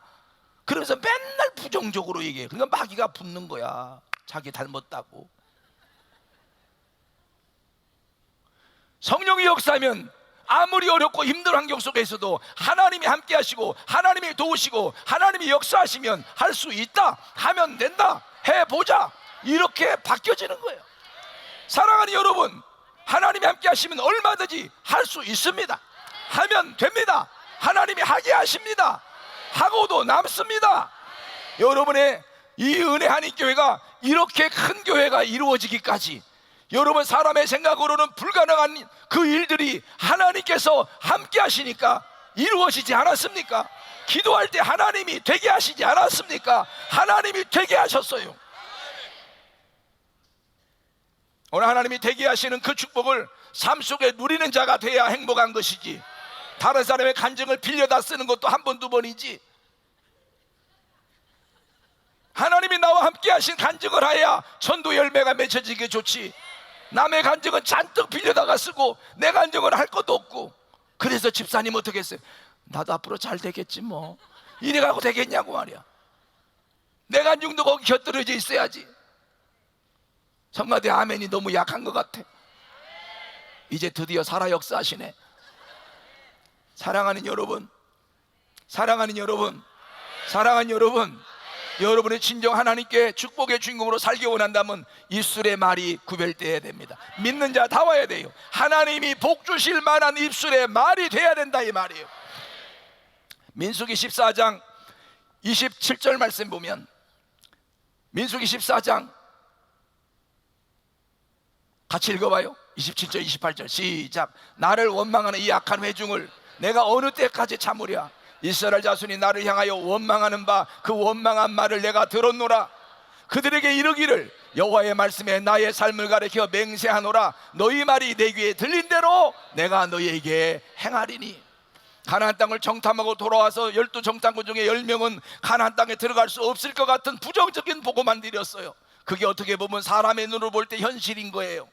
그러면서 맨날 부정적으로 얘기해요. 그러니까 마귀가 붙는 거야, 자기 닮았다고. 성령이 역사하면 아무리 어렵고 힘든 환경 속에서도 하나님이 함께 하시고 하나님이 도우시고 하나님이 역사하시면 할 수 있다, 하면 된다, 해보자, 이렇게 바뀌어지는 거예요. 사랑하는 여러분, 하나님이 함께 하시면 얼마든지 할 수 있습니다. 하면 됩니다. 하나님이 하게 하십니다. 하고도 남습니다. 여러분의 이 은혜 한인교회가 이렇게 큰 교회가 이루어지기까지 여러분 사람의 생각으로는 불가능한 그 일들이 하나님께서 함께 하시니까 이루어지지 않았습니까? 기도할 때 하나님이 되게 하시지 않았습니까? 하나님이 되게 하셨어요. 오늘 하나님이 되게 하시는 그 축복을 삶 속에 누리는 자가 돼야 행복한 것이지, 다른 사람의 간증을 빌려다 쓰는 것도 한 번, 두 번이지, 하나님이 나와 함께 하신 간증을 해야 전도 열매가 맺혀지게 좋지, 남의 간증은 잔뜩 빌려다가 쓰고 내 간증을 할 것도 없고, 그래서 집사님 어떻게 했어요? 나도 앞으로 잘 되겠지 뭐, 이래가고 되겠냐고 말이야. 내 간증도 거기 곁들여져 있어야지. 성가대 아멘이 너무 약한 것 같아. 이제 드디어 살아 역사하시네. 사랑하는 여러분, 여러분의 진정 하나님께 축복의 주인공으로 살기 원한다면 입술의 말이 구별되어야 됩니다. 믿는 자 다 와야 돼요. 하나님이 복 주실 만한 입술의 말이 돼야 된다, 이 말이에요. 민수기 14장 27절 말씀 보면, 민수기 14장 같이 읽어봐요. 27절 28절 시작. 나를 원망하는 이 악한 회중을 내가 어느 때까지 참으랴? 이스라엘 자손이 나를 향하여 원망하는 바 그 원망한 말을 내가 들었노라. 그들에게 이르기를 여호와의 말씀에 나의 삶을 가리켜 맹세하노라. 너희 말이 내 귀에 들린 대로 내가 너희에게 행하리니. 가나안 땅을 정탐하고 돌아와서 12정탐꾼 중에 10명은 가나안 땅에 들어갈 수 없을 것 같은 부정적인 보고만 드렸어요. 그게 어떻게 보면 사람의 눈으로 볼 때 현실인 거예요.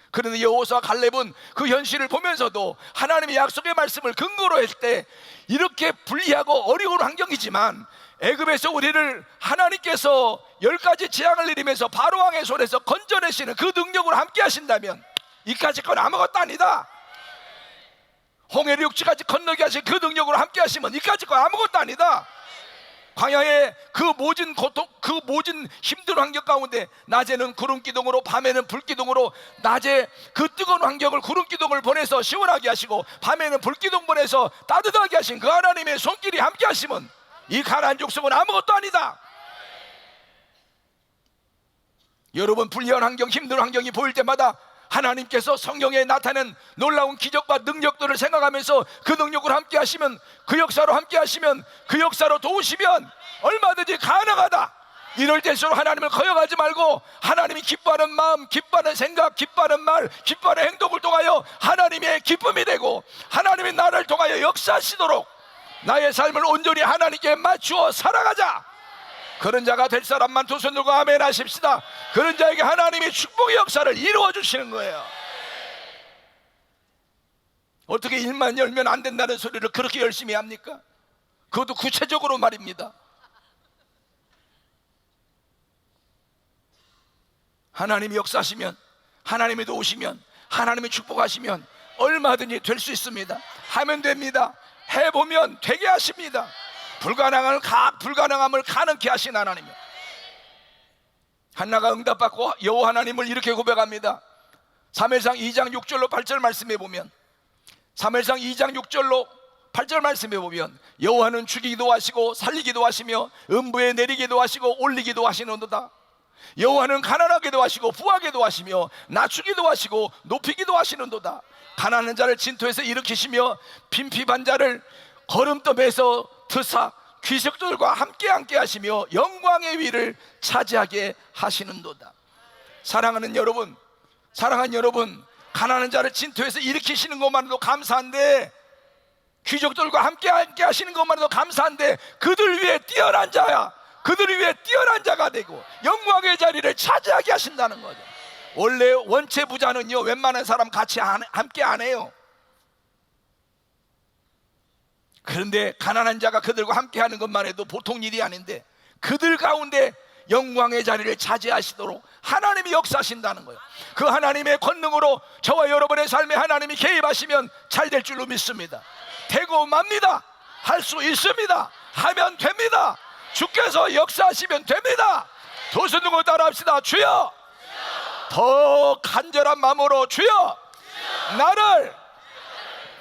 그런데 여호수아 갈렙은 그 현실을 보면서도 하나님의 약속의 말씀을 근거로 할 때 이렇게 불리하고 어려운 환경이지만 애굽에서 우리를 하나님께서 10가지 재앙을 내리면서 바로왕의 손에서 건져내시는 그 능력으로 함께 하신다면 이까짓 건 아무것도 아니다. 홍해를 육지까지 건너게 하신 그 능력으로 함께 하시면 이까짓 건 아무것도 아니다. 광야의 그 모진 고통, 그 모진 힘든 환경 가운데 낮에는 구름 기둥으로, 밤에는 불 기둥으로, 낮에 그 뜨거운 환경을 구름 기둥을 보내서 시원하게 하시고 밤에는 불 기둥 보내서 따뜻하게 하신 그 하나님의 손길이 함께 하시면 이 가나안 족속은 아무것도 아니다. 여러분, 불리한 환경, 힘든 환경이 보일 때마다 하나님께서 성경에 나타낸 놀라운 기적과 능력들을 생각하면서 그 능력으로 함께 하시면, 그 역사로 함께 하시면, 그 역사로 도우시면 얼마든지 가능하다. 이럴 때일수록 하나님을 거역하지 말고 하나님이 기뻐하는 마음, 기뻐하는 생각, 기뻐하는 말, 기뻐하는 행동을 통하여 하나님의 기쁨이 되고 하나님의 나를 통하여 역사하시도록 나의 삶을 온전히 하나님께 맞추어 살아가자. 그런 자가 될 사람만 두 손 들고 아멘 하십시다. 그런 자에게 하나님이 축복의 역사를 이루어 주시는 거예요. 어떻게 일만 열면 안 된다는 소리를 그렇게 열심히 합니까? 그것도 구체적으로 말입니다. 하나님이 역사하시면, 하나님이 도우시면, 하나님이 축복하시면 얼마든지 될 수 있습니다. 하면 됩니다. 해보면 되게 하십니다. 불가능함을 가능케 하신 하나님이요. 한나가 응답받고 여호와 하나님을 이렇게 고백합니다. 사무엘상 2장 6절로 8절 말씀해 보면, 사무엘상 2장 6절로 8절 말씀해 보면 여호와는 죽이기도 하시고 살리기도 하시며 음부에 내리기도 하시고 올리기도 하시는도다. 여호와는 가난하게도 하시고 부하게도 하시며 낮추기도 하시고 높이기도 하시는도다. 가난한 자를 진토에서 일으키시며 빈핍한 자를 거름더미에서 드사 귀족들과 함께 하시며 영광의 위를 차지하게 하시는도다. 사랑하는 여러분, 가난한 자를 진토에서 일으키시는 것만으로도 감사한데, 귀족들과 함께 하시는 것만으로도 감사한데, 그들 위에 뛰어난 자야, 그들 위에 뛰어난 자가 되고 영광의 자리를 차지하게 하신다는 거죠. 원래 원체 부자는요, 웬만한 사람 같이 함께 안 해요. 그런데 가난한 자가 그들과 함께 하는 것만 해도 보통 일이 아닌데, 그들 가운데 영광의 자리를 차지하시도록 하나님이 역사하신다는 거예요. 그 하나님의 권능으로 저와 여러분의 삶에 하나님이 개입하시면 잘 될 줄로 믿습니다. 되고 맙니다. 할 수 있습니다. 하면 됩니다. 주께서 역사하시면 됩니다. 두 손 들고 따라합시다. 주여, 더 간절한 마음으로 주여,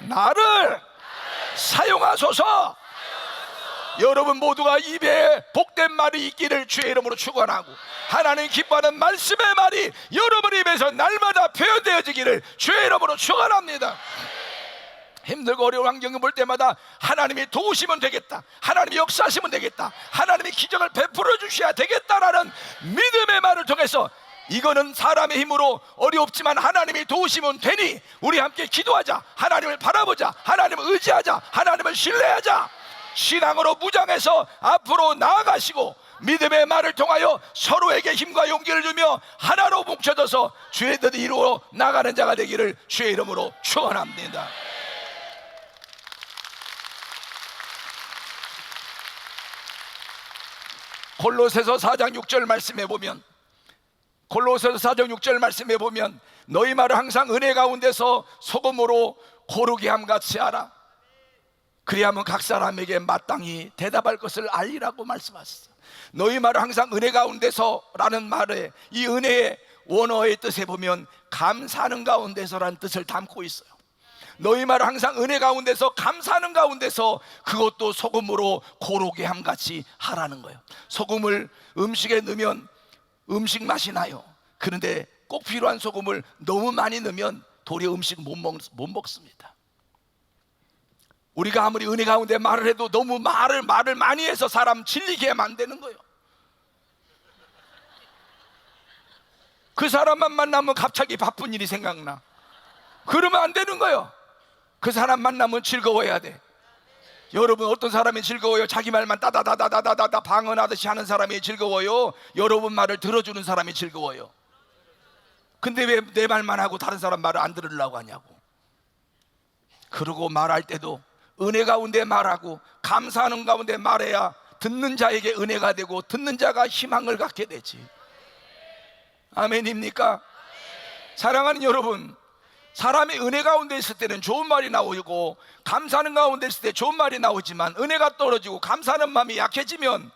나를 사용하소서. 여러분 모두가 입에 복된 말이 있기를 주의 이름으로 축원하고, 하나님 기뻐하는 말씀의 말이 여러분 입에서 날마다 표현되어지기를 주의 이름으로 축원합니다. 힘들고 어려운 환경을 볼 때마다 하나님이 도우시면 되겠다, 하나님이 역사하시면 되겠다, 하나님이 기적을 베풀어 주셔야 되겠다라는 믿음의 말을 통해서, 이거는 사람의 힘으로 어렵지만 하나님이 도우시면 되니 우리 함께 기도하자, 하나님을 바라보자, 하나님을 의지하자, 하나님을 신뢰하자. 신앙으로 무장해서 앞으로 나아가시고 믿음의 말을 통하여 서로에게 힘과 용기를 주며 하나로 뭉쳐져서 주의 뜻을 이루어 나가는 자가 되기를 주의 이름으로 축원합니다. 골로새서 4장 6절 말씀해 보면, 너희 말을 항상 은혜 가운데서 소금으로 고르게 함같이 하라. 그리하면 각 사람에게 마땅히 대답할 것을 알리라고 말씀하셨어요. 너희 말을 항상 은혜 가운데서라는 말에, 이 은혜의 원어의 뜻에 보면 감사하는 가운데서라는 뜻을 담고 있어요. 너희 말을 항상 은혜 가운데서, 감사하는 가운데서, 그것도 소금으로 고르게 함같이 하라는 거예요. 소금을 음식에 넣으면 음식 맛이 나요. 그런데 꼭 필요한 소금을 너무 많이 넣으면 도리어 음식 못 먹습니다. 우리가 아무리 은혜 가운데 말을 해도 너무 말을 많이 해서 사람 질리게 만드는 거예요. 그 사람만 만나면 갑자기 바쁜 일이 생각나. 그러면 안 되는 거예요. 그 사람 만나면 즐거워야 돼. 여러분, 어떤 사람이 즐거워요? 자기 말만 따다다다다다다 방언하듯이 하는 사람이 즐거워요? 여러분 말을 들어주는 사람이 즐거워요? 근데 왜 내 말만 하고 다른 사람 말을 안 들으려고 하냐고. 그러고 말할 때도 은혜 가운데 말하고 감사하는 가운데 말해야 듣는 자에게 은혜가 되고 듣는 자가 희망을 갖게 되지. 아멘입니까? 사랑하는 여러분, 사람이 은혜 가운데 있을 때는 좋은 말이 나오고 감사하는 가운데 있을 때 좋은 말이 나오지만 은혜가 떨어지고 감사하는 마음이 약해지면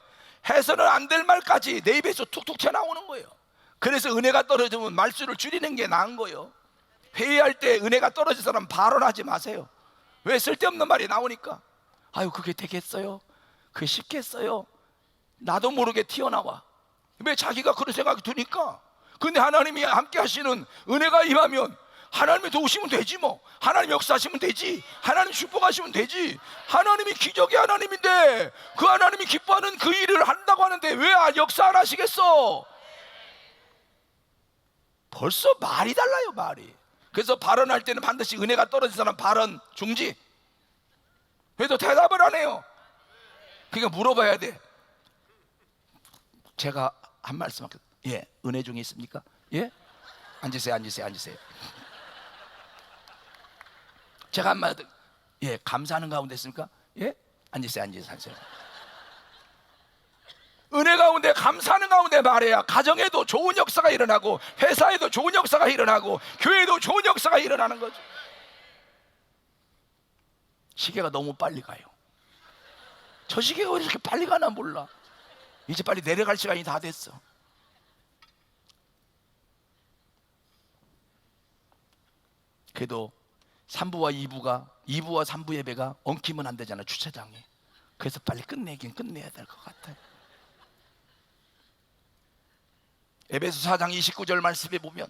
해서는 안 될 말까지 내 입에서 툭툭 튀어나오는 거예요. 그래서 은혜가 떨어지면 말수를 줄이는 게 나은 거예요. 회의할 때 은혜가 떨어진 사람 발언하지 마세요. 왜? 쓸데없는 말이 나오니까. 아유, 그게 되겠어요? 그게 쉽겠어요? 나도 모르게 튀어나와. 왜? 자기가 그런 생각이 드니까. 근데 하나님이 함께 하시는 은혜가 임하면 하나님이 도우시면 되지 뭐. 하나님 역사하시면 되지. 하나님 축복하시면 되지. 하나님이 기적의 하나님인데 그 하나님이 기뻐하는 그 일을 한다고 하는데 왜 역사 안 하시겠어? 벌써 말이 달라요, 말이. 그래서 발언할 때는 반드시 은혜가 떨어진 사람 발언 중지. 그래도 대답을 안 해요. 그러니까 물어봐야 돼. 제가 한 말씀 할게요. 예, 은혜 중에 있습니까? 예? 앉으세요. 제가 한 말, 예, 감사하는 가운데 있습니까? 예? 앉으세요. 은혜 가운데, 감사하는 가운데 말해야 가정에도 좋은 역사가 일어나고 회사에도 좋은 역사가 일어나고 교회에도 좋은 역사가 일어나는 거죠. 시계가 너무 빨리 가요. 저 시계가 왜 이렇게 빨리 가나 몰라. 이제 빨리 내려갈 시간이 다 됐어. 그래도 3부와 2부와 3부 예배가 엉키면 안 되잖아, 주차장에. 그래서 빨리 끝내긴 끝내야 될 것 같아요. 에베소 4장 29절 말씀에 보면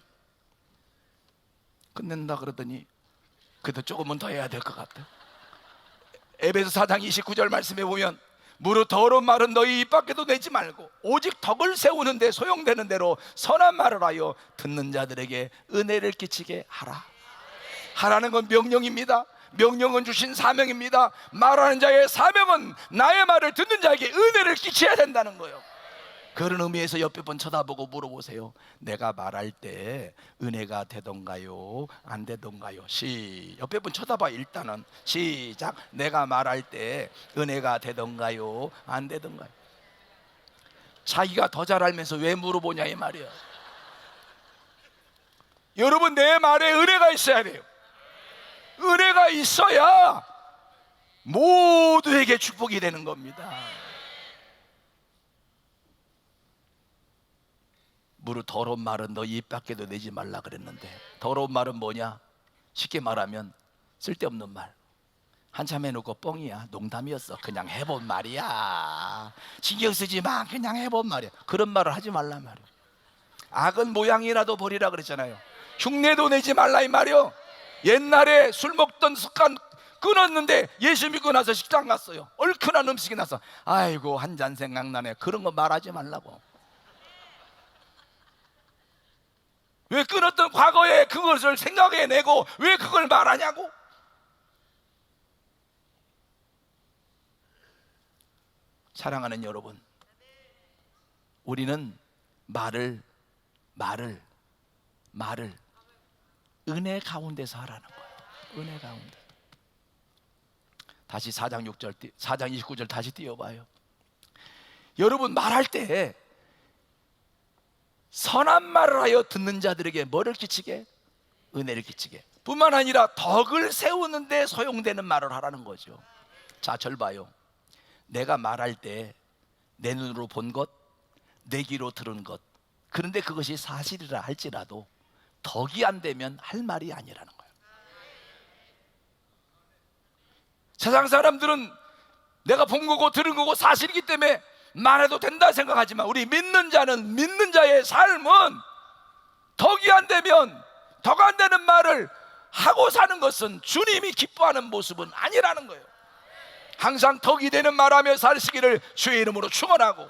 끝낸다 그러더니 그래도 조금은 더 해야 될 것 같아요. 에베소 4장 29절 말씀에 보면 무릇 더러운 말은 너희 입 밖에도 내지 말고 오직 덕을 세우는 데 소용되는 대로 선한 말을 하여 듣는 자들에게 은혜를 끼치게 하라. 하라는 건 명령입니다. 명령은 주신 사명입니다. 말하는 자의 사명은 나의 말을 듣는 자에게 은혜를 끼쳐야 된다는 거예요. 그런 의미에서 옆에 분 쳐다보고 물어보세요. 내가 말할 때 은혜가 되던가요? 안 되던가요? 옆에 분 쳐다봐. 일단은 시작. 내가 말할 때 은혜가 되던가요? 안 되던가요? 자기가 더 잘 알면서 왜 물어보냐 이 말이야. 여러분, 내 말에 은혜가 있어야 돼요. 은혜가 있어야 모두에게 축복이 되는 겁니다. 무릇 더러운 말은 너 입 밖에도 내지 말라 그랬는데, 더러운 말은 뭐냐? 쉽게 말하면 쓸데없는 말. 한참 해놓고 뻥이야, 농담이었어, 그냥 해본 말이야, 신경 쓰지 마, 그냥 해본 말이야. 그런 말을 하지 말란 말이야. 악은 모양이라도 버리라 그랬잖아요. 흉내도 내지 말라 이 말이요. 옛날에 술 먹던 습관 끊었는데 예수 믿고 나서 식당 갔어요. 얼큰한 음식이 나서 아이고 한 잔 생각나네. 그런 거 말하지 말라고. 왜 끊었던 과거에 그것을 생각해내고 왜 그걸 말하냐고. 사랑하는 여러분, 우리는 말을 은혜 가운데서 하라는 거예요. 은혜 가운데. 다시 4장 29절 다시 띄워봐요. 여러분, 말할 때 선한 말을 하여 듣는 자들에게 뭐를 끼치게? 은혜를 끼치게. 뿐만 아니라 덕을 세우는 데 소용되는 말을 하라는 거죠. 자, 절 봐요. 내가 말할 때 내 눈으로 본 것, 내 귀로 들은 것, 그런데 그것이 사실이라 할지라도 덕이 안 되면 할 말이 아니라는 거예요. 세상 사람들은 내가 본 거고 들은 거고 사실이기 때문에 말해도 된다 생각하지만, 우리 믿는 자는, 믿는 자의 삶은 덕이 안 되면, 덕 안 되는 말을 하고 사는 것은 주님이 기뻐하는 모습은 아니라는 거예요. 항상 덕이 되는 말하며 사시기를 주의 이름으로 축원하고,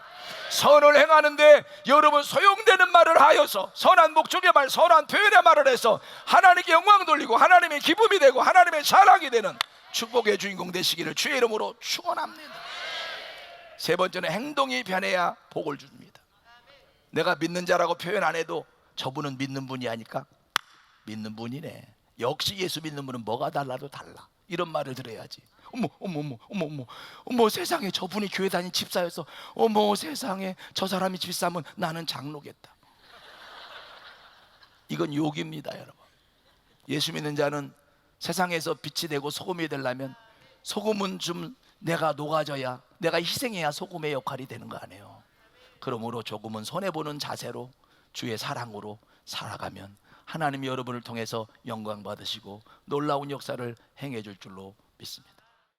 선을 행하는데 여러분 소용되는 말을 하여서 선한 목적의 말, 선한 표현의 말을 해서 하나님께 영광 돌리고 하나님의 기쁨이 되고 하나님의 자랑이 되는 축복의 주인공 되시기를 주의 이름으로 축원합니다. 세 번째는 행동이 변해야 복을 줍니다. 내가 믿는 자라고 표현 안 해도 저분은 믿는 분이 아니까 믿는 분이네, 역시 예수 믿는 분은 뭐가 달라도 달라, 이런 말을 들어야지. 어머 세상에 저분이 교회 다닌 집사여서, 어머 세상에 저 사람이 집사면 나는 장로겠다. 이건 욕입니다, 여러분. 예수 믿는 자는 세상에서 빛이 되고 소금이 되려면 소금은 좀 내가 녹아져야, 내가 희생해야 소금의 역할이 되는 거 아니에요. 그러므로 조금은 손해보는 자세로 주의 사랑으로 살아가면 하나님이 여러분을 통해서 영광 받으시고 놀라운 역사를 행해 줄 줄로 믿습니다.